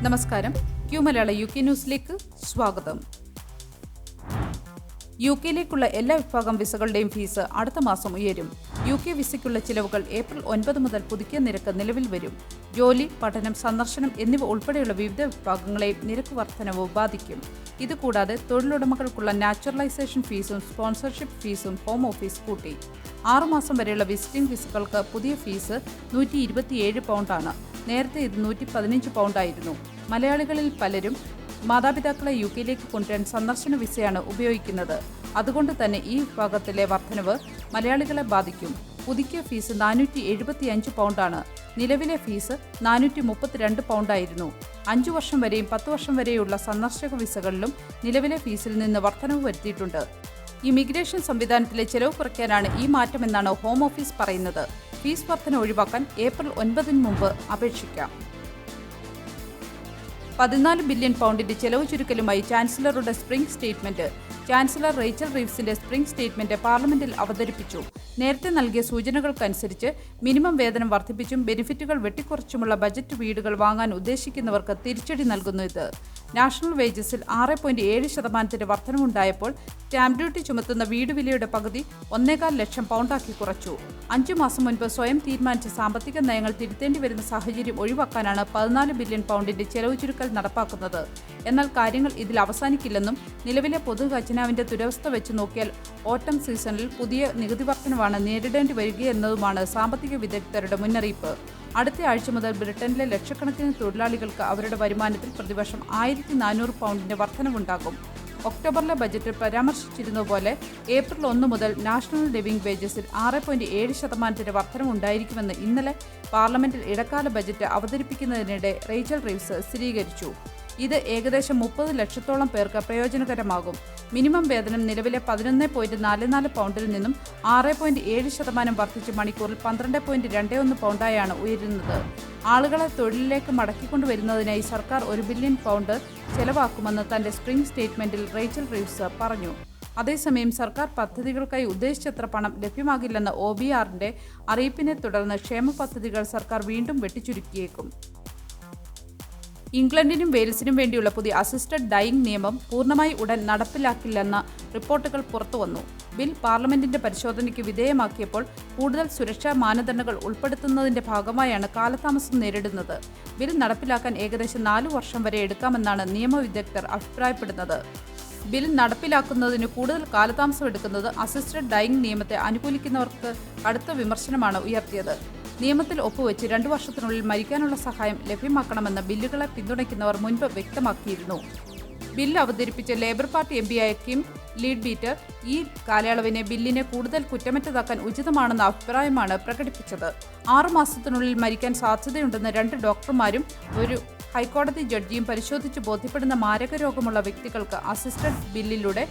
നമസ്കാരം. ക്യൂ മലയാള UK ന്യൂസിലേക്ക് സ്വാഗതം. UK-യിലേക്കുള്ള എല്ലാ വിഭാഗം വിസകളുടെയും ഫീസ് അടുത്ത മാസം ഉയരും. UK വിസയ്ക്കുള്ള ചിലവുകൾ ഏപ്രിൽ 9 മുതൽ പുതുക്കിയ നിരക്ക് നിലവിൽ വരും. ജോലി, പഠനം, സന്ദർശനം എന്നിവ ഉൾപ്പെടെയുള്ള വിവിധ വിഭാഗങ്ങളെയും നിരക്ക് വർധനവ് ബാധിക്കും. ഇതുകൂടാതെ തൊഴിലുടമകൾക്കുള്ള നാച്ചുറലൈസേഷൻ ഫീസും സ്പോൺസർഷിപ്പ് ഫീസും ഹോം ഓഫീസ് കൂട്ടി. 6 മാസം വരെയുള്ള വിസിറ്റിംഗ് വിസകൾക്ക് പുതിയ ഫീസ് £127 നേരത്തെ ഇത് £115 മലയാളികളിൽ പലരും മാതാപിതാക്കളെ UK-യിലേക്ക് കൊണ്ടുവരാൻ സന്ദർശന വിസയാണ് ഉപയോഗിക്കുന്നത്. അതുകൊണ്ട് തന്നെ ഈ വിഭാഗത്തിലെ വർധനവ് മലയാളികളെ ബാധിക്കും. പുതുക്കിയ ഫീസ് £475. നിലവിലെ ഫീസ് £432 5 വർഷം വരെയും 10 വർഷം വരെയുള്ള സന്ദർശക വിസകളിലും നിലവിലെ ഫീസിൽ നിന്ന് വർധനവ് വരുത്തിയിട്ടുണ്ട്. ഇമിഗ്രേഷൻ സംവിധാനത്തിലെ ചെലവ് കുറയ്ക്കാനാണ് ഈ മാറ്റമെന്നാണ് ഹോം ഓഫീസ് പറയുന്നത്. ഫീസ് വർധന ഒഴിവാക്കാൻ ഏപ്രിൽ 9 മുമ്പ് അപേക്ഷിക്കാം. £14 ബില്യൺ ചെലവ് ചുരുക്കലുമായി ചാൻസലറുടെ സ്പ്രിംഗ് സ്റ്റേറ്റ്മെന്റ്. ചാൻസലർ റേച്ചൽ റീവ്സിന്റെ സ്പ്രിംഗ് സ്റ്റേറ്റ്മെന്റ് പാർലമെന്റിൽ അവതരിപ്പിച്ചു. നേരത്തെ നൽകിയ സൂചനകൾക്കനുസരിച്ച് മിനിമം വേതനം വർദ്ധിപ്പിച്ചും ബെനിഫിറ്റുകൾ വെട്ടിക്കുറച്ചുമുള്ള ബജറ്റ് വീടുകൾ വാങ്ങാൻ ഉദ്ദേശിക്കുന്നവർക്ക് തിരിച്ചടി നൽകുന്നു ഇത്. നാഷണൽ വേജസിൽ 6.7% വർധനവുണ്ടായപ്പോൾ സ്റ്റാമ്പ് ഡ്യൂട്ടി ചുമത്തുന്ന വീട് വിലയുടെ പകുതി £1.25 ലക്ഷം കുറച്ചു. 5 മാസം മുൻപ് സ്വയം തീരുമാനിച്ച സാമ്പത്തിക നയങ്ങൾ തിരുത്തേണ്ടി വരുന്ന സാഹചര്യം ഒഴിവാക്കാനാണ് £14 ബില്യൺ ചെലവ് ചുരുക്കൽ നടപ്പാക്കുന്നത്. എന്നാൽ കാര്യങ്ങൾ ഇതിൽ അവസാനിക്കില്ലെന്നും നിലവിലെ പൊതു ഖജനാവിന്റെ ദുരവസ്ഥ വെച്ച് നോക്കിയാൽ ഓട്ടം സീസണിൽ പുതിയ നികുതി വർധനവാണ് നേരിടേണ്ടി വരികയെന്നതുമാണ് സാമ്പത്തിക വിദഗ്ധരുടെ മുന്നറിയിപ്പ്. അടുത്ത ആഴ്ച മുതൽ ബ്രിട്ടനിലെ ലക്ഷക്കണക്കിന് തൊഴിലാളികൾക്ക് അവരുടെ വരുമാനത്തിൽ പ്രതിവർഷം £1,400 വർധനവുണ്ടാകും. ഒക്ടോബറിലെ ബജറ്റിൽ പരാമർശിച്ചിരുന്നതുപോലെ ഏപ്രിൽ 1 മുതൽ നാഷണൽ ലിവിംഗ് വേജസിൽ 6.7% വർധനവുണ്ടായിരിക്കുമെന്ന് ഇന്നലെ പാർലമെന്റിൽ ഇടക്കാല ബജറ്റ് അവതരിപ്പിക്കുന്നതിനിടെ റേച്ചൽ റീവ്സ് സ്ഥിരീകരിച്ചു. ഇത് ഏകദേശം 30 ലക്ഷത്തോളം പേർക്ക് പ്രയോജനകരമാകും. മിനിമം വേതനം നിലവിലെ £11.44 നിന്നും 6.7% വർദ്ധിച്ച് മണിക്കൂറിൽ £12.21 ഉയരുന്നത്. ആളുകളെ തൊഴിലിലേക്ക് മടക്കിക്കൊണ്ടുവരുന്നതിനായി സർക്കാർ £1 ബില്യൺ ചെലവാക്കുമെന്ന് തന്റെ സ്പ്രിംഗ് സ്റ്റേറ്റ്മെന്റിൽ റേച്ചൽ റീവ്സ് പറഞ്ഞു. അതേസമയം സർക്കാർ പദ്ധതികൾക്കായി ഉദ്ദേശിച്ചത്ര പണം ലഭ്യമാകില്ലെന്ന OBRന്റെ അറിയിപ്പിനെ തുടർന്ന് ക്ഷേമ പദ്ധതികൾ സർക്കാർ വീണ്ടും വെട്ടിച്ചുരുക്കിയേക്കും. ഇംഗ്ലണ്ടിനും വെയിൽസിനും വേണ്ടിയുള്ള പുതിയ അസിസ്റ്റഡ് ഡൈയിങ് നിയമം പൂർണ്ണമായി ഉടൻ നടപ്പിലാക്കില്ലെന്ന റിപ്പോർട്ടുകൾ പുറത്തുവന്നു. ബിൽ പാർലമെന്റിന്റെ പരിശോധനയ്ക്ക് വിധേയമാക്കിയപ്പോൾ കൂടുതൽ സുരക്ഷാ മാനദണ്ഡങ്ങൾ ഉൾപ്പെടുത്തുന്നതിന്റെ ഭാഗമായാണ് കാലതാമസം നേരിടുന്നത്. ബിൽ നടപ്പിലാക്കാൻ ഏകദേശം 4 വർഷം വരെ എടുക്കാമെന്നാണ് നിയമവിദഗ്ധർ അഭിപ്രായപ്പെടുന്നത്. ബിൽ നടപ്പിലാക്കുന്നതിന് കൂടുതൽ കാലതാമസം എടുക്കുന്നത് അസിസ്റ്റഡ് ഡൈയിങ് നിയമത്തെ അനുകൂലിക്കുന്നവർക്ക് കടുത്ത വിമർശനമാണ് ഉയർത്തിയത്. നിയമത്തിൽ ഒപ്പുവെച്ച് 2 വർഷത്തിനുള്ളിൽ മരിക്കാനുള്ള സഹായം ലഭ്യമാക്കണമെന്ന് ബില്ലുകളെ പിന്തുണയ്ക്കുന്നവർ മുൻപ് വ്യക്തമാക്കിയിരുന്നു. ബില്ല് അവതരിപ്പിച്ച ലേബർ പാർട്ടി MPയായ കിം ലീഡ്ബീറ്റർ ഈ കാലയളവിനെ ബില്ലിനെ കൂടുതൽ കുറ്റമറ്റതാക്കാൻ ഉചിതമാണെന്ന അഭിപ്രായമാണ് പ്രകടിപ്പിച്ചത്. 6 മാസത്തിനുള്ളിൽ മരിക്കാൻ സാധ്യതയുണ്ടെന്ന് 2 ഡോക്ടർമാരും ഒരു ഹൈക്കോടതി ജഡ്ജിയും പരിശോധിച്ച് ബോധ്യപ്പെടുന്ന മാരക രോഗമുള്ള വ്യക്തികൾക്ക് അസിസ്റ്റഡ് ബില്ലിലൂടെ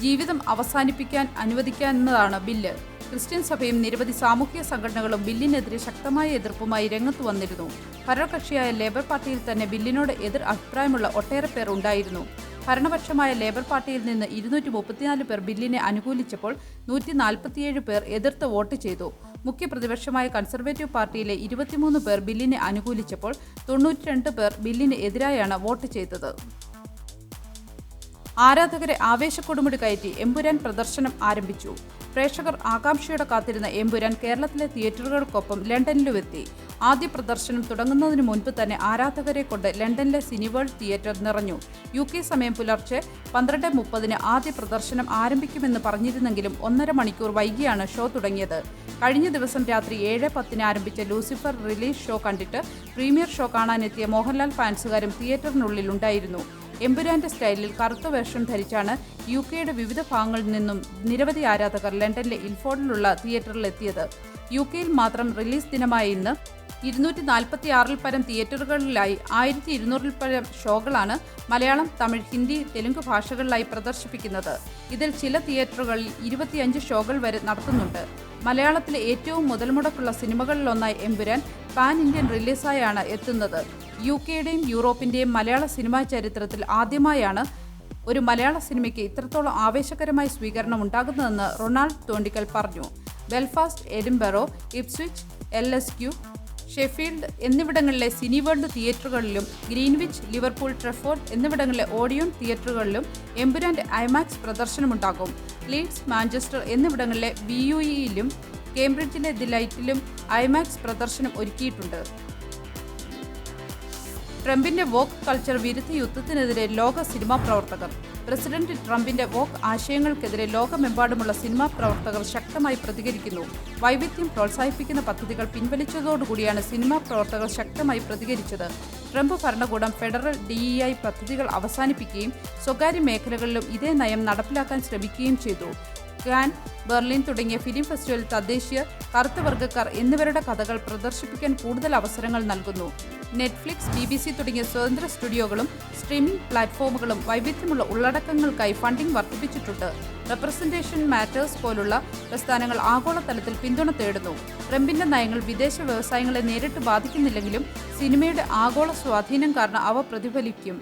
ജീവിതം അവസാനിപ്പിക്കാൻ അനുവദിക്കാവുന്നതാണ് ബില്ല്. ക്രിസ്ത്യൻ സഭയും നിരവധി സാമൂഹിക സംഘടനകളും ബില്ലിനെതിരെ ശക്തമായ എതിർപ്പുമായി രംഗത്ത് വന്നിരുന്നു. ഭരണകക്ഷിയായ ലേബർ പാർട്ടിയിൽ തന്നെ ബില്ലിനോട് എതിർ അഭിപ്രായമുള്ള ഒട്ടേറെ പേർ ഉണ്ടായിരുന്നു. ഭരണപക്ഷമായ ലേബർ പാർട്ടിയിൽ നിന്ന് 234 പേർ ബില്ലിനെ അനുകൂലിച്ചപ്പോൾ 147 പേർ എതിർത്ത് വോട്ട് ചെയ്തു. മുഖ്യ പ്രതിപക്ഷമായ കൺസർവേറ്റീവ് പാർട്ടിയിലെ 23 പേർ ബില്ലിനെ അനുകൂലിച്ചപ്പോൾ 92 പേർ ബില്ലിന് എതിരായാണ് വോട്ട് ചെയ്തത്. ആരാധകരെ ആവേശക്കൊടുമുടി കയറ്റി എമ്പുരാൻ പ്രദർശനം ആരംഭിച്ചു. പ്രേക്ഷകർ ആകാംക്ഷയോടെ കാത്തിരുന്ന എമ്പുരാൻ കേരളത്തിലെ തിയേറ്ററുകൾക്കൊപ്പം ലണ്ടനിലുമെത്തി. ആദ്യ പ്രദർശനം തുടങ്ങുന്നതിന് മുൻപ് തന്നെ ആരാധകരെ കൊണ്ട് ലണ്ടനിലെ സിനിവേൾഡ് തിയേറ്റർ നിറഞ്ഞു. UK സമയം പുലർച്ചെ 12:30 ആദ്യ പ്രദർശനം ആരംഭിക്കുമെന്ന് പറഞ്ഞിരുന്നെങ്കിലും 1.5 മണിക്കൂർ വൈകിയാണ് ഷോ തുടങ്ങിയത്. കഴിഞ്ഞ ദിവസം രാത്രി 7:10 ആരംഭിച്ച ലൂസിഫർ റിലീസ് ഷോ കണ്ടിട്ട് പ്രീമിയർ ഷോ കാണാനെത്തിയ മോഹൻലാൽ ഫാൻസുകാരും തിയേറ്ററിനുള്ളിൽ ഉണ്ടായിരുന്നു. എമ്പുരാന്റെ സ്റ്റൈലിൽ കറുത്ത വേഷം ധരിച്ചാണ് UK-യുടെ വിവിധ ഭാഗങ്ങളിൽ നിന്നും നിരവധി ആരാധകർ ലണ്ടനിലെ ഇൽഫോർഡിലുള്ള തിയേറ്ററിലെത്തിയത്. UK-യിൽ മാത്രം റിലീസ് ദിനമായ ഇന്ന് 246-ൽ പരം തിയേറ്ററുകളിലായി 1200-ൽ പരം ഷോകളാണ് മലയാളം, തമിഴ്, ഹിന്ദി, തെലുങ്ക് ഭാഷകളിലായി പ്രദർശിപ്പിക്കുന്നത്. ഇതിൽ ചില തിയേറ്ററുകളിൽ 25 ഷോകൾ വരെ നടത്തുന്നുണ്ട്. മലയാളത്തിലെ ഏറ്റവും മുതൽമുടക്കുള്ള സിനിമകളിലൊന്നായി എമ്പുരാൻ പാൻ ഇന്ത്യൻ റിലീസായാണ് എത്തുന്നത്. UK-യുടെയും യൂറോപ്പിന്റെയും മലയാള സിനിമാ ചരിത്രത്തിൽ ആദ്യമായാണ് ഒരു മലയാള സിനിമയ്ക്ക് ഇത്രത്തോളം ആവേശകരമായ സ്വീകരണം ഉണ്ടാകുന്നതെന്ന് റൊണാൾഡ് തോണ്ടിക്കൽ പറഞ്ഞു. Belfast, Edinburgh, Ipswich, LSQ, Sheffield എന്നിവിടങ്ങളിലെ സിനിവേൾഡ് തിയേറ്ററുകളിലും ഗ്രീൻവിച്ച്, ലിവർപൂൾ, ട്രെഫോർഡ് എന്നിവിടങ്ങളിലെ ഓഡിയോൺ തിയേറ്ററുകളിലും എമ്പുരാന്റെ ഐമാക്സ് പ്രദർശനമുണ്ടാകും. ലീഡ്സ്, മാഞ്ചസ്റ്റർ എന്നിവിടങ്ങളിലെ VUEയിലും കേംബ്രിഡ്ജിലെ ദി ലൈറ്റിലും ഐമാക്സ് പ്രദർശനം ഒരുക്കിയിട്ടുണ്ട്. ട്രംപിന്റെ വോക്ക് കൾച്ചർ വിരുദ്ധ യുദ്ധത്തിനെതിരെ ലോക സിനിമാ പ്രവർത്തകർ. പ്രസിഡന്റ് ട്രംപിന്റെ വോക്ക് ആശയങ്ങൾക്കെതിരെ ലോകമെമ്പാടുമുള്ള സിനിമാ പ്രവർത്തകർ ശക്തമായി പ്രതികരിക്കുന്നു. വൈവിധ്യം പ്രോത്സാഹിപ്പിക്കുന്ന പദ്ധതികൾ പിൻവലിച്ചതോടുകൂടിയാണ് സിനിമാ പ്രവർത്തകർ ശക്തമായി പ്രതികരിച്ചത്. ട്രംപ് ഭരണകൂടം ഫെഡറൽ DEI പദ്ധതികൾ അവസാനിപ്പിക്കുകയും സ്വകാര്യ മേഖലകളിലും ഇതേ നയം നടപ്പിലാക്കാൻ ശ്രമിക്കുകയും ചെയ്തു. കാൻ, ബെർലിൻ തുടങ്ങിയ ഫിലിം ഫെസ്റ്റിവൽ തദ്ദേശീയർ, കറുത്ത വർഗ്ഗക്കാർ എന്നിവരുടെ കഥകൾ പ്രദർശിപ്പിക്കാൻ കൂടുതൽ അവസരങ്ങൾ നൽകുന്നു. നെറ്റ്ഫ്ലിക്സ്, BBC തുടങ്ങിയ സ്വതന്ത്ര സ്റ്റുഡിയോകളും സ്ട്രീമിംഗ് പ്ലാറ്റ്ഫോമുകളും വൈവിധ്യമുള്ള ഉള്ളടക്കങ്ങൾക്കായി ഫണ്ടിംഗ് വർദ്ധിപ്പിച്ചിട്ടുണ്ട്. റെപ്രസെന്റേഷൻ മാറ്റേഴ്സ് പോലുള്ള പ്രസ്ഥാനങ്ങൾ ആഗോളതലത്തിൽ പിന്തുണ തേടുന്നു. ട്രംപിന്റെ നയങ്ങൾ വിദേശ വ്യവസായങ്ങളെ നേരിട്ട് ബാധിക്കുന്നില്ലെങ്കിലും സിനിമയുടെ ആഗോള സ്വാധീനം കാരണം അവ പ്രതിഫലിക്കും.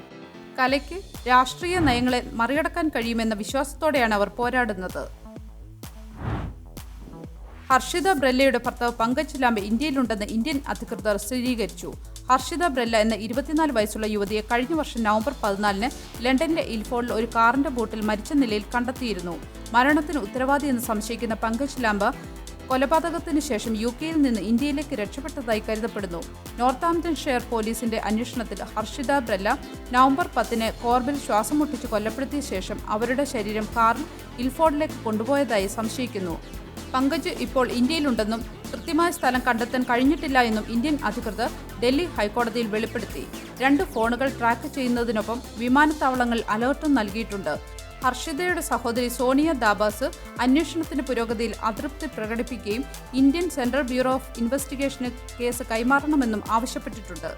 കലയ്ക്ക് രാഷ്ട്രീയ നയങ്ങളെ മറികടക്കാൻ കഴിയുമെന്ന വിശ്വാസത്തോടെയാണ് അവർ പോരാടുന്നത്. ഹർഷിത ബ്രെല്ലയുടെ ഭർത്താവ് പങ്കജ് ലാംബെ ഇന്ത്യയിലുണ്ടെന്ന് ഇന്ത്യൻ അധികൃതർ സ്ഥിരീകരിച്ചു. ഹർഷിത ബ്രെല്ല എന്ന 24 വയസ്സുള്ള യുവതിയെ കഴിഞ്ഞ വർഷം നവംബർ 14 ലണ്ടനിലെ ഇൽഫോർഡിൽ ഒരു കാറിന്റെ ബൂട്ടിൽ മരിച്ച നിലയിൽ കണ്ടെത്തിയിരുന്നു. മരണത്തിന് ഉത്തരവാദിയെന്ന് സംശയിക്കുന്ന പങ്കജ് ലാംബ കൊലപാതകത്തിന് ശേഷം UK-യിൽ നിന്ന് ഇന്ത്യയിലേക്ക് രക്ഷപ്പെട്ടതായി കരുതപ്പെടുന്നു. നോർത്താംപ്ടൺഷെയർ പോലീസിന്റെ അന്വേഷണത്തിൽ ഹർഷിത ബ്രെല്ല നവംബർ 10 കോർബിൽ ശ്വാസം മുട്ടിച്ച് കൊല്ലപ്പെടുത്തിയ ശേഷം അവരുടെ ശരീരം കാറിൽ ഇൽഫോർഡിലേക്ക് കൊണ്ടുപോയതായി സംശയിക്കുന്നു. പങ്കജ് ഇപ്പോൾ ഇന്ത്യയിലുണ്ടെന്നും കൃത്യമായ സ്ഥലം കണ്ടെത്താൻ കഴിഞ്ഞിട്ടില്ല എന്നും ഇന്ത്യൻ അധികൃതർ ഡൽഹി ഹൈക്കോടതിയിൽ വെളിപ്പെടുത്തി. 2 ഫോണുകൾ ട്രാക്ക് ചെയ്യുന്നതിനൊപ്പം വിമാനത്താവളങ്ങളിൽ അലർട്ടും നൽകിയിട്ടുണ്ട്. ഹർഷിതയുടെ സഹോദരി സോണിയ ദാബാസ് അന്വേഷണത്തിന്റെ പുരോഗതിയിൽ അതൃപ്തി പ്രകടിപ്പിക്കുകയും ഇന്ത്യൻ സെൻട്രൽ ബ്യൂറോ ഓഫ് ഇൻവെസ്റ്റിഗേഷന് കേസ് കൈമാറണമെന്നും ആവശ്യപ്പെട്ടിട്ടുണ്ട്.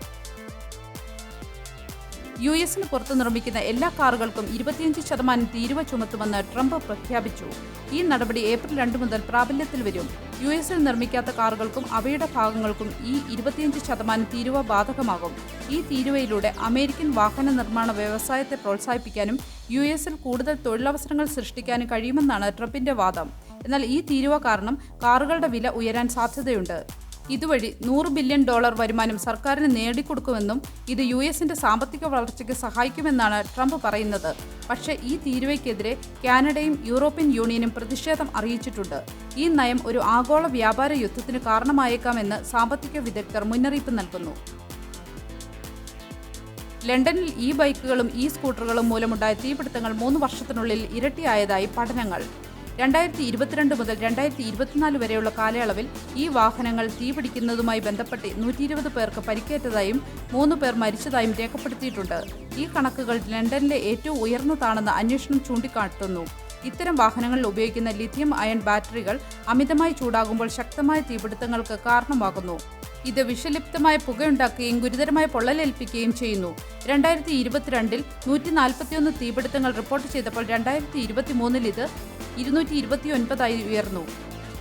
US-ന് പുറത്ത് നിർമ്മിക്കുന്ന എല്ലാ കാറുകൾക്കും 25% തീരുവ ചുമത്തുമെന്ന് ട്രംപ് പ്രഖ്യാപിച്ചു. ഈ നടപടി ഏപ്രിൽ 2 മുതൽ പ്രാബല്യത്തിൽ വരും. US-ൽ നിർമ്മിക്കാത്ത കാറുകൾക്കും അവയുടെ ഭാഗങ്ങൾക്കും ഈ 25% തീരുവ ബാധകമാകും. ഈ തീരുവയിലൂടെ അമേരിക്കൻ വാഹന നിർമ്മാണ വ്യവസായത്തെ പ്രോത്സാഹിപ്പിക്കാനും US-ൽ കൂടുതൽ തൊഴിലവസരങ്ങൾ സൃഷ്ടിക്കാനും കഴിയുമെന്നാണ് ട്രംപിന്റെ വാദം. എന്നാൽ ഈ തീരുവ കാരണം കാറുകളുടെ വില ഉയരാൻ സാധ്യതയുണ്ട്. ഇതുവഴി $100 ബില്യൺ വരുമാനം സർക്കാരിന് നേടിക്കൊടുക്കുമെന്നും ഇത് US-ന്റെ സാമ്പത്തിക വളർച്ചയ്ക്ക് സഹായിക്കുമെന്നാണ് ട്രംപ് പറയുന്നത്. പക്ഷേ ഈ തീരുവയ്ക്കെതിരെ കാനഡയും യൂറോപ്യൻ യൂണിയനും പ്രതിഷേധം അറിയിച്ചിട്ടുണ്ട്. ഈ നയം ഒരു ആഗോള വ്യാപാര യുദ്ധത്തിന് കാരണമായേക്കാമെന്ന് സാമ്പത്തിക വിദഗ്ധർ മുന്നറിയിപ്പ് നൽകുന്നു. ലണ്ടനിൽ ബൈക്കുകളും സ്കൂട്ടറുകളും മൂലമുണ്ടായ തീപിടുത്തങ്ങൾ 3 വർഷത്തിനുള്ളിൽ ഇരട്ടിയായതായി പഠനങ്ങൾ. 2022 മുതൽ 2024 വരെയുള്ള കാലയളവിൽ ഈ വാഹനങ്ങൾ തീപിടിക്കുന്നതുമായി ബന്ധപ്പെട്ട് 120 പേർക്ക് പരിക്കേറ്റതായും 3 പേർ മരിച്ചതായും രേഖപ്പെടുത്തിയിട്ടുണ്ട്. ഈ കണക്കുകൾ ലണ്ടനിലെ ഏറ്റവും ഉയർന്നതാണെന്ന് അന്വേഷണം ചൂണ്ടിക്കാട്ടുന്നു. ഇത്തരം വാഹനങ്ങളിൽ ഉപയോഗിക്കുന്ന ലിഥിയം അയൺ ബാറ്ററികൾ അമിതമായി ചൂടാകുമ്പോൾ ശക്തമായ തീപിടുത്തങ്ങൾക്ക് കാരണമാകുന്നു. ഇത് വിഷലിപ്തമായ പുകയുണ്ടാക്കുകയും ഗുരുതരമായ പൊള്ളലേൽപ്പിക്കുകയും ചെയ്യുന്നു. 2022-ൽ 141 തീപിടുത്തങ്ങൾ റിപ്പോർട്ട് ചെയ്തപ്പോൾ 2023-ൽ ഇത് 229 ഉയർന്നു.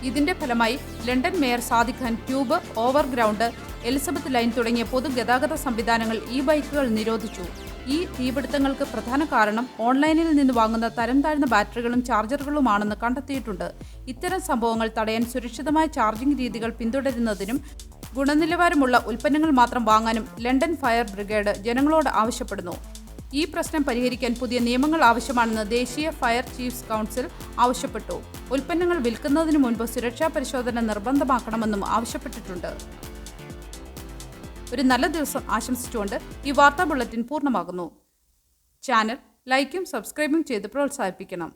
ഇതിന്റെ ഫലമായി London mayor Sadiq Khan tube, Overground, Elizabeth line തുടങ്ങിയ പൊതുഗതാഗത സംവിധാനങ്ങൾ ബൈക്കുകൾ നിരോധിച്ചു. ഈ തീപിടുത്തങ്ങൾക്ക് പ്രധാന കാരണം ഓൺലൈനിൽ നിന്ന് വാങ്ങുന്ന തരം താഴ്ന്ന ബാറ്ററികളും ചാർജറുകളുമാണെന്ന് കണ്ടെത്തിയിട്ടുണ്ട്. ഇത്തരം സംഭവങ്ങൾ തടയാൻ സുരക്ഷിതമായ ചാർജിംഗ് രീതികൾ പിന്തുടരുന്നതിനും ഗുണനിലവാരമുള്ള ഉൽപ്പന്നങ്ങൾ മാത്രം വാങ്ങാനും ലണ്ടൻ ഫയർ ബ്രിഗേഡ് ജനങ്ങളോട് ആവശ്യപ്പെടുന്നു. ഈ പ്രശ്നം പരിഹരിക്കാൻ പുതിയ നിയമങ്ങൾ ആവശ്യമാണെന്ന് ദേശീയ ഫയർ ചീഫ്സ് കൗൺസിൽ ആവശ്യപ്പെട്ടു. ഉൽപ്പന്നങ്ങൾ വിൽക്കുന്നതിന് മുൻപ് സുരക്ഷാ പരിശോധന നിർബന്ധമാക്കണമെന്നും ആവശ്യപ്പെട്ടിട്ടുണ്ട്. ഒരു നല്ല ദിവസം ആശംസിച്ചുകൊണ്ട് ഈ വാർത്താ ബുള്ളറ്റിൻ പൂർണ്ണമാകുന്നു. ചാനൽ ലൈക്കും സബ്സ്ക്രൈബും ചെയ്ത് പ്രോത്സാഹിപ്പിക്കണം.